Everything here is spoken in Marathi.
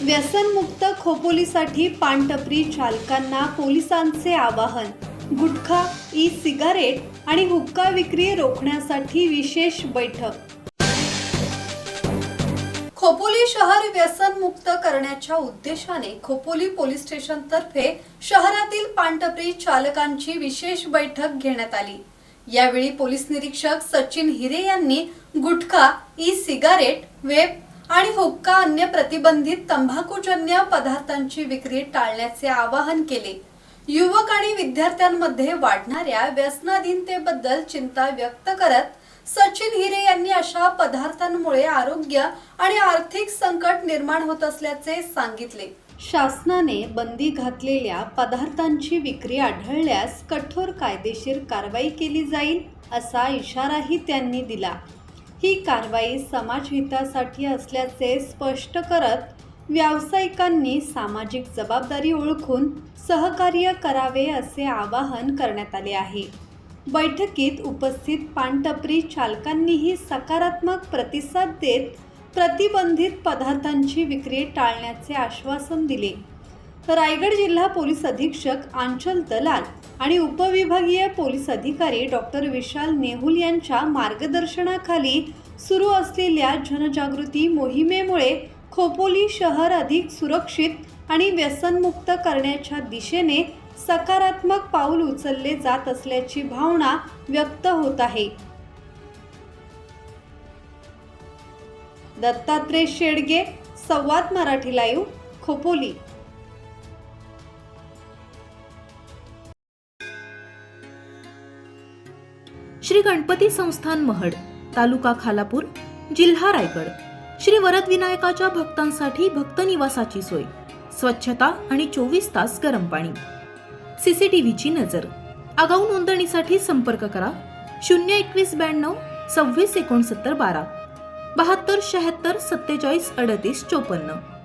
व्यसनमुक्त खोपोलीसाठी पानटपरी चालकांना पोलिसांचे आवाहन। गुटखा, ई सिगारेट आणि हुक्का विक्री रोखण्यासाठी विशेष बैठक। खोपोली शहर व्यसनमुक्त करण्याच्या उद्देशाने खोपोली पोलीस स्टेशन तर्फे शहरातील पानटपरी चालकांची विशेष बैठक घेण्यात आली। यावेळी पोलीस निरीक्षक सचिन हिरे यांनी गुटखा, ई सिगारेट, वेप आणि हुक्का अन्य प्रतिबंधित तंबाखूजन्य पदार्थांची विक्री टाळण्याचे आवाहन केले। युवक आणि विद्यार्थ्यांमध्ये वाढणाऱ्या व्यसनाधीनतेबद्दल चिंता व्यक्त करत सचिन हिरे यांनी अशा पदार्थांमुळे आरोग्य आणि आर्थिक संकट निर्माण होत असल्याचे सांगितले। शासनाने बंदी घातलेल्या पदार्थांची विक्री आढळल्यास कठोर कायदेशीर कारवाई केली जाईल असा इशाराही त्यांनी दिला। ही कारवाई समाजहितासाठी असल्याचे स्पष्ट करत व्यावसायिकांनी सामाजिक जबाबदारी ओळखून सहकार्य करावे असे आवाहन करण्यात आले आहे। बैठकीत उपस्थित पानटपरी चालकांनीही सकारात्मक प्रतिसाद देत प्रतिबंधित पदार्थांची विक्री टाळण्याचे आश्वासन दिले। रायगड जिल्हा पोलीस अधीक्षक आंचल दलाल आणि उपविभागीय पोलीस अधिकारी डॉक्टर विशाल नेहुल यांच्या मार्गदर्शनाखाली सुरू असलेल्या जनजागृती मोहिमेमुळे खोपोली शहर अधिक सुरक्षित आणि व्यसनमुक्त करण्याच्या दिशेने सकारात्मक पाऊल उचलले जात असल्याची भावना व्यक्त होत आहे। दत्तात्रय शेडगे, संवाद मराठी लाईव्ह, खोपोली। श्री गणपती संस्थान महड, तालुका खालापूर, जिल्हा रायगड। श्री वरद विनायकाच्या भक्तांसाठी भक्त निवासाची सोय, स्वच्छता आणि 24 तास गरम पाणी, सीसीटीव्हीची नजर। आगाऊ नोंदणीसाठी संपर्क करा 02192 26 69 12 72 76 47 38 54।